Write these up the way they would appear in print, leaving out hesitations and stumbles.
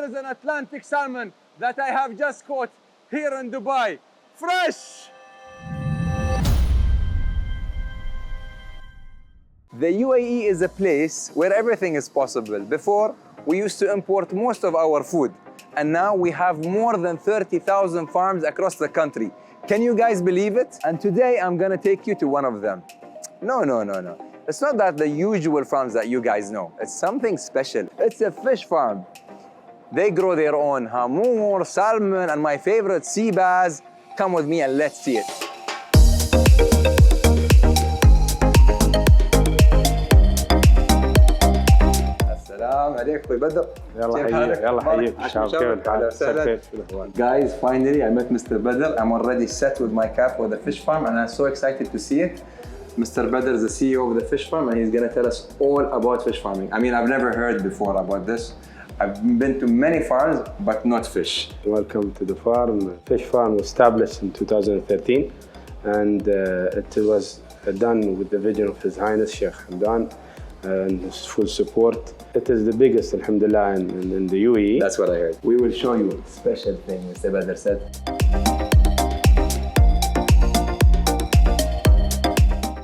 here is an Atlantic salmon that I have just caught here in Dubai. Fresh! The UAE is a place where everything is possible. Before, we used to import most of our food, and now we have more than 30,000 farms across the country. Can you guys believe it? And today I'm gonna take you to one of them. No. It's not that the usual farms that you guys know. It's something special. It's a fish farm. They grow their own hamur, salmon, and my favorite sea bass. Come with me and let's see it. السلام عليكم اخوي بدر. يلا حييك Guys, finally I met Mr. Badr. I'm already set with my cap for the fish farm and I'm so excited to see it. Mr. Badr is the CEO of the fish farm and he's going to tell us all about fish farming. I mean, I've never heard before about this. I've been to many farms, but not fish. Welcome to the farm. Fish farm was established in 2013 and it was done with the vision of His Highness Sheikh Hamdan and his full support. It is the biggest, alhamdulillah, in the UAE. That's what I heard. We will show you a special thing, Mr. Badr said.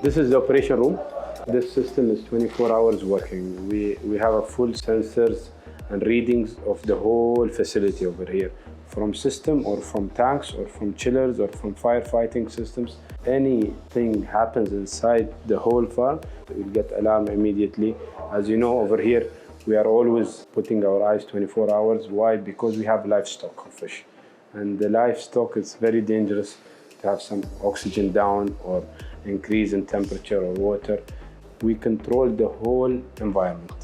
This is the operation room. This system is 24 hours working. We have a full sensors and readings of the whole facility over here. From system or from tanks or from chillers or from firefighting systems. Anything happens inside the whole farm, we'll get alarm immediately. As you know, over here, we are always putting our eyes 24 hours. Why? Because we have livestock of fish. And the livestock is very dangerous to have some oxygen down or increase in temperature or water. We control the whole environment.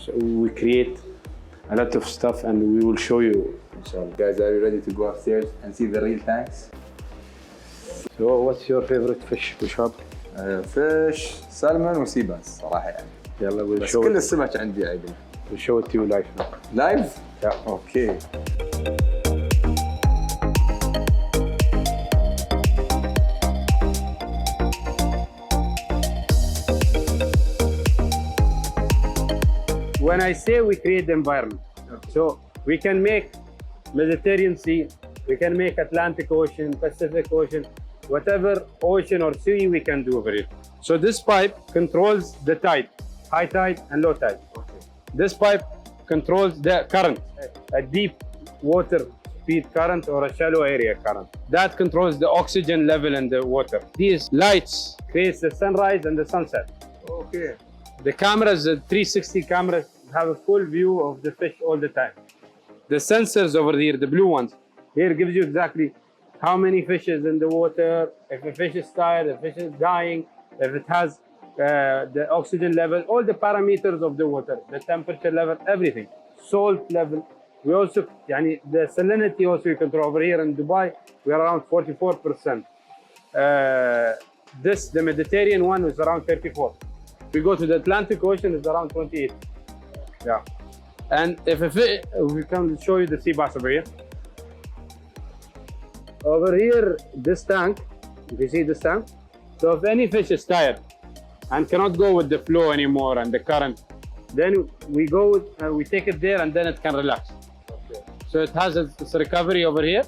So we create a lot of stuff and we will show you. Guys, are you ready to go upstairs and see the real tanks? So what's your favorite fish, Bishop? Fish, salmon و sea bass صراحة يعني. يلا we'll بس show كل it. السمك عندي عيب. We'll show it to you live now. Live? Yeah. Okay. When I say we create the environment, so we can make Mediterranean Sea, we can make Atlantic Ocean, Pacific Ocean, whatever ocean or sea we can do over here. So this pipe controls the tide, high tide and low tide. Okay. This pipe controls the current, a deep water speed current or a shallow area current. That controls the oxygen level in the water. These lights create the sunrise and the sunset. Okay. The cameras, the 360 cameras, have a full view of the fish all the time. The sensors over here, the blue ones, here gives you exactly how many fish is in the water, if a fish is tired, if a fish is dying, if it has the oxygen level, all the parameters of the water, the temperature level, everything. Salt level. We also, the salinity also you control. Over here in Dubai, we are around 44%. The Mediterranean one is around 34. We go to the Atlantic Ocean, it's around 28. Yeah. And if we come show you the sea bass over here. Over here, this tank, if you see this tank, so if any fish is tired and cannot go with the flow anymore and the current, then we go, we take it there and then it can relax. Okay. So it has its recovery over here.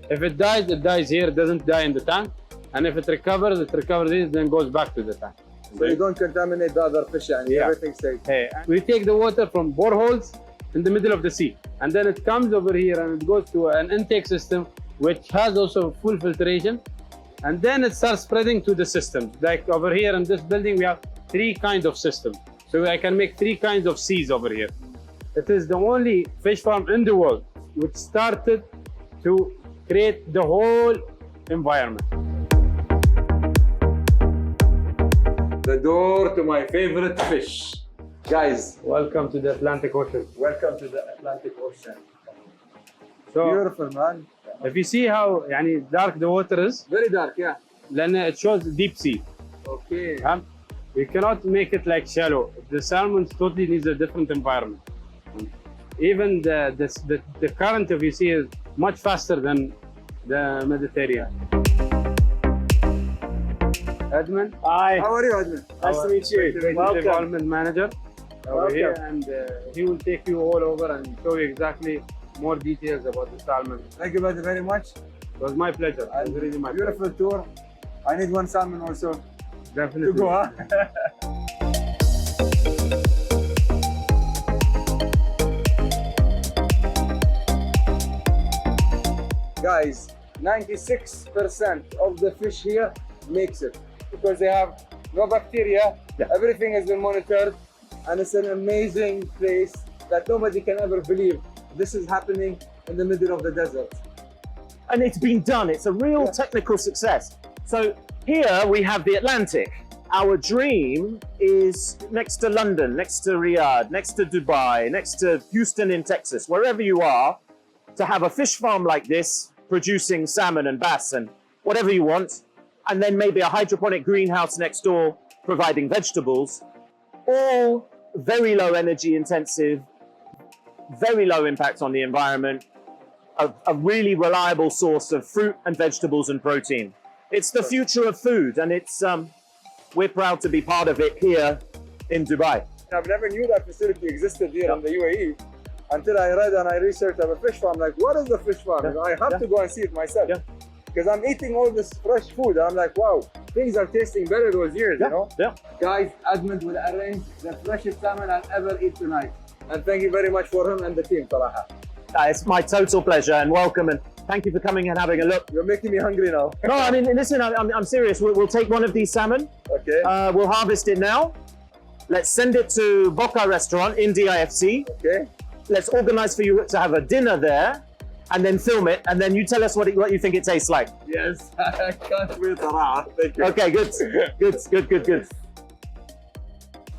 If it dies here, it doesn't die in the tank. And if it recovers here, then goes back to the tank. So you don't contaminate the other fish and everything stays. Hey, we take the water from boreholes in the middle of the sea. And then it comes over here and it goes to an intake system which has also full filtration. And then it starts spreading to the system. Like over here in this building, we have 3 kinds of systems. So I can make 3 kinds of seas over here. It is the only fish farm in the world which started to create the whole environment. The door to my favorite fish. Guys, welcome to the Atlantic Ocean. Welcome to the Atlantic Ocean. So, beautiful, man. If you see how dark the water is. Very dark, yeah. Then it shows deep sea. Okay. We cannot make it like shallow. The salmon totally needs a different environment. Even the current, if you see, is much faster than the Mediterranean. Edmund. Hi. How are you, Edmund? Nice to meet you. Welcome. Development Manager. over here, and he will take you all over and show you exactly more details about the salmon. Thank you very much. It was my pleasure. It was really my Beautiful tour. I need one salmon also. Definitely. To go, huh? Guys, 96% of the fish here makes it because they have no bacteria. Yeah. Everything has been monitored, and it's an amazing place that nobody can ever believe this is happening in the middle of the desert. And it's been done. It's a real technical success. So here we have the Atlantic. Our dream is next to London, next to Riyadh, next to Dubai, next to Houston in Texas, wherever you are, to have a fish farm like this, producing salmon and bass and whatever you want, and then maybe a hydroponic greenhouse next door, providing vegetables, all very low energy intensive, very low impact on the environment, a really reliable source of fruit and vegetables and protein. It's the future of food, and it's we're proud to be part of it here in Dubai. I've never knew that facility existed here in the UAE until I read and I researched about a fish farm. Like, what is the fish farm? I have to go and see it myself. Because I'm eating all this fresh food and I'm like, wow, things are tasting better those years, you know? Guys, Ahmed will arrange the freshest salmon I'll ever eat tonight. And thank you very much for him and the team, Salaha. It's my total pleasure, and welcome, and thank you for coming and having a look. You're making me hungry now. No, I mean, listen, I'm serious. We'll take one of these salmon. Okay. We'll harvest it now. Let's send it to BOCA Restaurant in DIFC. Okay. Let's organize for you to have a dinner there, and then film it, and then you tell us what you think it tastes like. Yes, I can't wait. Thank you. Okay, good.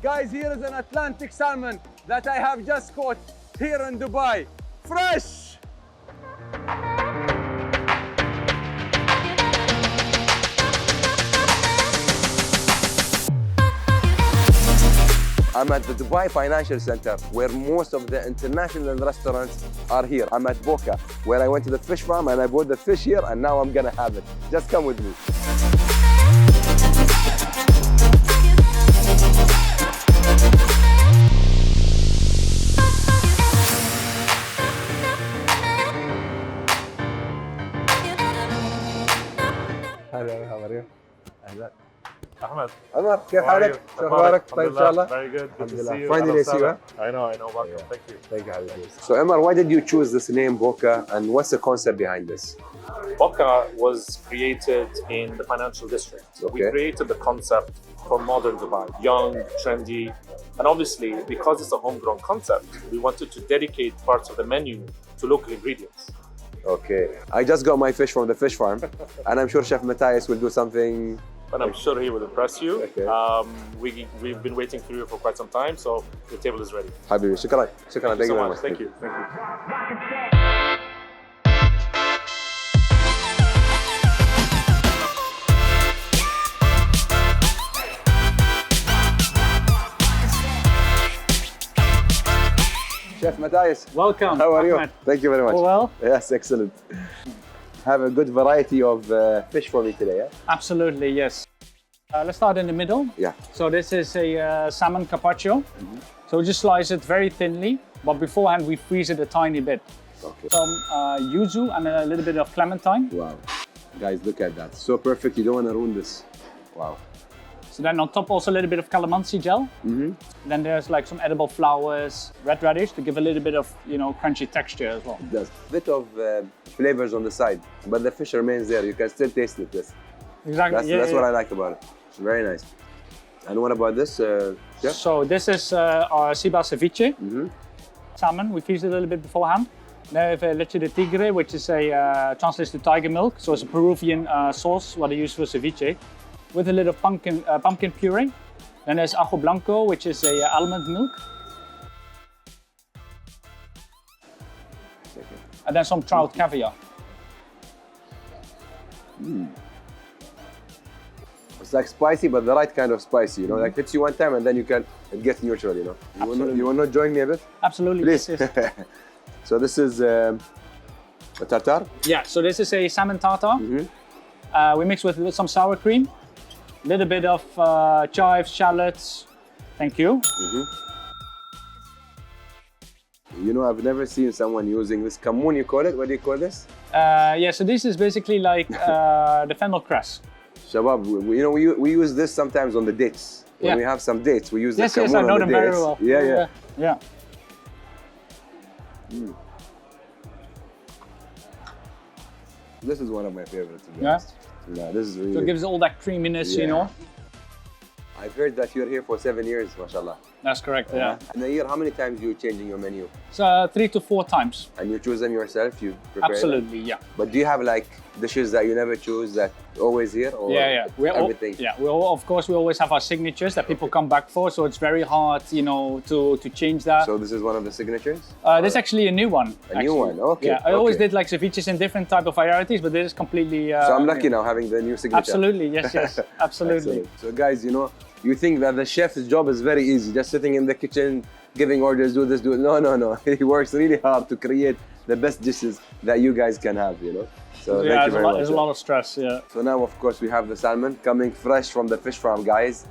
Guys, here is an Atlantic salmon that I have just caught here in Dubai. Fresh! I'm at the Dubai Financial Center, where most of the international restaurants are here. I'm at BOCA, where I went to the fish farm and I bought the fish here, and now I'm gonna have it. Just come with me. Hello, how are you? أهلا. Ahmed, عمر كيف حالك؟ شو اخبارك؟ طيب ان شاء الله؟ Very good. Good to see you. Finally I see you. I know. Welcome. Thank you. Thank you, حبيبي. So Omar, why did you choose this name BOCA, and what's the concept behind this? Baka was created in the financial district. We Okay. created the concept for modern Dubai, young, trendy, and obviously because it's a homegrown concept, we wanted to dedicate parts of the menu to local ingredients. Okay. I just got my fish from the fish farm, and I'm sure Chef Matthias will do something. And I'm sure he will impress you. Okay. We've been waiting for you for quite some time, so the table is ready. حبيبي شكرا. Thank you so very much. much. Thank you. Chef Matthias, Welcome. how are you? Ahmed. Thank you very much. All well? Yes, excellent. Have a good variety of fish for me today, yeah? Absolutely, yes. Let's start in the middle. Yeah. So this is a Salmon Carpaccio. So we just slice it very thinly, but beforehand we freeze it a tiny bit. Okay. Some yuzu and a little bit of clementine. Wow. Guys, look at that. So perfect. You don't want to ruin this. Wow. So then on top also a little bit of calamansi gel. Then there's like some edible flowers, red radish to give a little bit of, crunchy texture as well. There's a bit of flavors on the side, but the fish remains there. You can still taste it. Yes. Exactly. That's what I liked about it. It's very nice. And what about this? Chef? So this is our Bass Ceviche. Salmon, we freeze it a little bit beforehand. Then we have leche de tigre, which is translates to tiger milk. So it's a Peruvian sauce, what they use for ceviche, with a little pumpkin puree. Then there's ajo blanco, which is almond milk. And then some trout caviar. It's like spicy, but the right kind of spicy. Like hits you one time and then it gets neutral. You want to join me a bit? Absolutely. Please. This is, So this is a tartare. yeah. So this is a salmon tartare. We mix with some sour cream, a little bit of chives, shallots. Thank you. You know, I've never seen someone using this kamoon, you call it? What do you call this? Yeah, so this is basically like the fennel cress. Shabab, you know, we use this sometimes on the dates. When we have some dates, we use the kamoon Yes, I know on them the very dates. well. Yeah. This is one of my favorites, to be honest. Yeah, this is really... So it gives it all that creaminess, you know? I've heard that you're here for 7 years, mashallah. That's correct, yeah. In a year, how many times you changing your menu? So 3 to 4 times. And you choose them yourself? You prepare Absolutely, them? yeah. But do you have like dishes that you never choose that always here? Or everything? Of course, we always have our signatures that people come back for, so it's very hard, you know, to change that. So this is one of the signatures? This is actually a new one. New one, okay. Yeah, I always did like ceviches in different type of varieties, but this is completely... so I'm lucky now having the new signature. Absolutely, yes, absolutely. So guys, you know, you think that the chef's job is very easy, just sitting in the kitchen, giving orders, do this, do it. No. He works really hard to create the best dishes that you guys can have, you know. So thank you very much. There's a lot of stress, yeah. So now, of course, we have the salmon coming fresh from the fish farm, guys.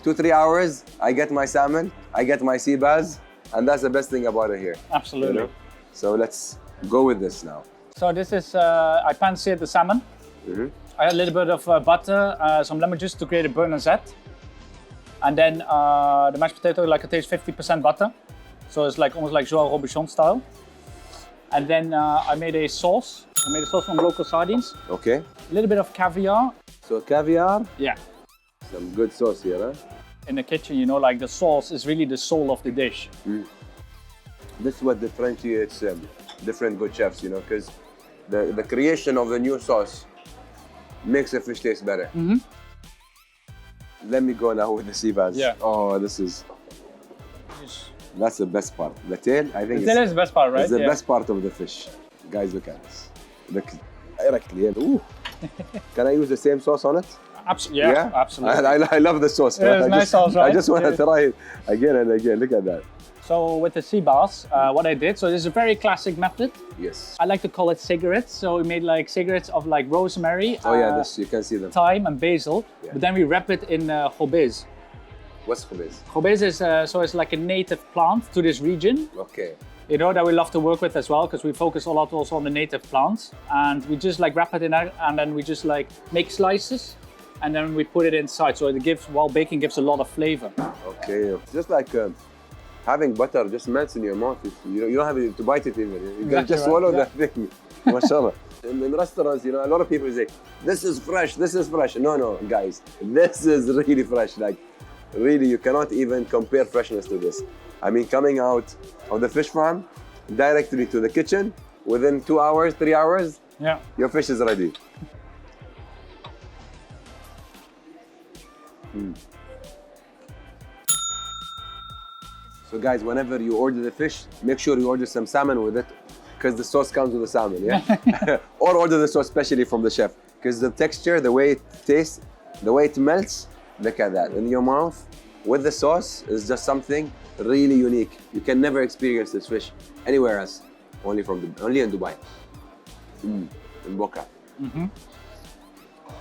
2-3 hours, I get my salmon, I get my sea bass, and that's the best thing about it here. Absolutely. You know? So let's go with this now. So this is, I pan-seared the salmon. I had a little bit of butter, some lemon juice to create a burn noisette. And then the mashed potato, like it tastes 50% butter. So it's like almost like Joël Robuchon style. And then I made a sauce. I made a sauce from local sardines. Okay. A little bit of caviar. So caviar. Yeah. Some good sauce here, huh? In the kitchen, you know, like the sauce is really the soul of the dish. This is what differentiates different good chefs, you know, because the creation of the new sauce makes the fish taste better. Let me go now with the sea bass. Yeah. Oh, that's the best part. The tail, I think the tail is the best part, right? It's the best part of the fish. Guys, look at this. Look directly in. Ooh. Can I use the same sauce on it? Absolutely. I love the sauce. Yeah, it's nice sauce, right? I just want to try it again and again. Look at that. So with the sea bass, what I did, so this is a very classic method. Yes. I like to call it cigarettes. So we made like cigarettes of like rosemary. Oh yeah, this you can see them. Thyme and basil, but then we wrap it in khobiz. What's khobiz? Khobiz is so it's like a native plant to this region. Okay. You know, that we love to work with as well because we focus a lot also on the native plants, and we just like wrap it in there, and then we just like make slices, and then we put it inside. So it gives, while baking, gives a lot of flavor. Okay, just like having butter just melts in your mouth. You don't have to bite it even. You can just swallow that thing. Mashallah. In restaurants, you know, a lot of people say, this is fresh, this is fresh. No, guys, this is really fresh. Like, really, you cannot even compare freshness to this. I mean, coming out of the fish farm, directly to the kitchen, within 2 hours, 3 hours, your fish is ready. So guys, whenever you order the fish, make sure you order some salmon with it, because the sauce comes with the salmon, yeah? Or order the sauce specially from the chef, because the texture, the way it tastes, the way it melts, look at that. In your mouth, with the sauce, is just something really unique. You can never experience this fish anywhere else, only in Dubai, in BOCA.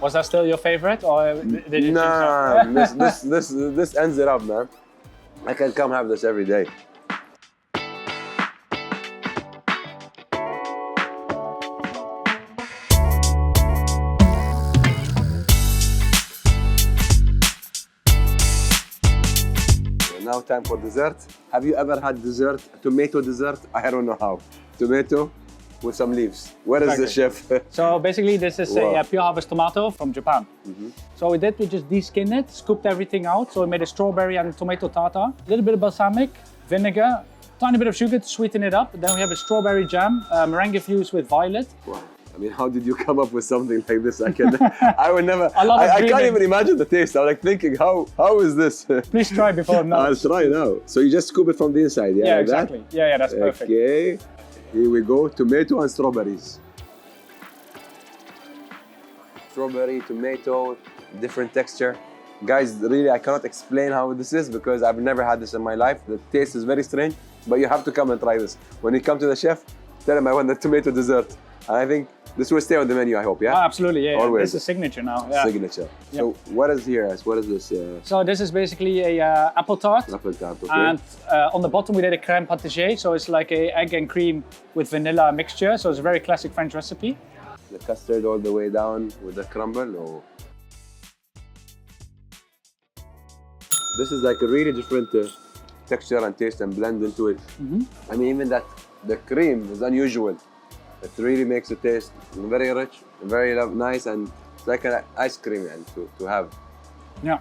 Was that still your favorite, or did you Nah, this ends it up, man. I can come have this every day. Now time for dessert. Have you ever had dessert, tomato dessert? I don't know how. Tomato with some leaves. Where is the chef? So basically this is a pure harvest tomato from Japan. So we just de-skinned it, scooped everything out. So we made a strawberry and a tomato tartare, a little bit of balsamic, vinegar, tiny bit of sugar to sweeten it up. Then we have a strawberry jam, meringue fused with violet. Wow. I mean, how did you come up with something like this? I would never, I can't even imagine the taste. I'm like thinking, how is this? Please try before now. I'll try now. So you just scoop it from the inside, yeah? Yeah, like exactly. That? Yeah, that's perfect. Okay, here we go, tomato and strawberries. Strawberry, tomato, different texture. Guys, really, I cannot explain how this is because I've never had this in my life. The taste is very strange, but you have to come and try this. When you come to the chef, tell him I want the tomato dessert. And I think This will stay on the menu, I hope, yeah? Absolutely, yeah. Always. This is signature now. Yeah. Signature. So what is here? What is this? So this is basically a apple tart. Apple tart, okay. And on the bottom we did a crème pâtisserie, so it's like a egg and cream with vanilla mixture. So it's a very classic French recipe. The custard all the way down with the crumble, or this is like a really different texture and taste and blend into it. I mean, even that the cream is unusual. It really makes it taste very rich, very nice, and it's like an ice cream and to have. Yeah.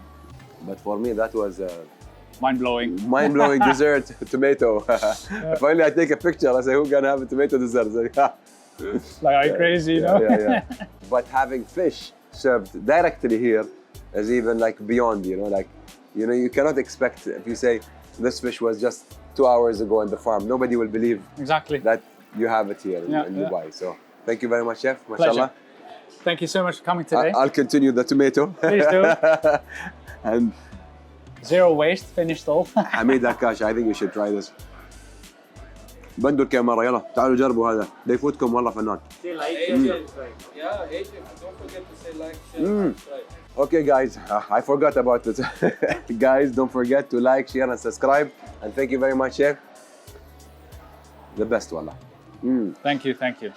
But for me, that was mind-blowing. Mind-blowing dessert tomato. If only I take a picture, I say, who's gonna have a tomato dessert? Like, are you crazy, you know? Yeah. But having fish served directly here is even like beyond, you know, like, you know, you cannot expect, if you say this fish was just 2 hours ago on the farm, nobody will believe Exactly. that you have it here in Dubai. So thank you very much, Chef. Mashallah. Thank you so much for coming today. I'll continue the tomato. Please do. And Zero waste, finished all. Ahmed Al Hashimi, I think you should try this. بدوا الكاميرا يلا تعالوا جربوا هذا ده يفوتكم والله فنان. Don't forget to say like, share, subscribe. Okay guys, I forgot about it. Guys, don't forget to like, share and subscribe. And thank you very much, Chef. The best wallah. Thank you, thank you.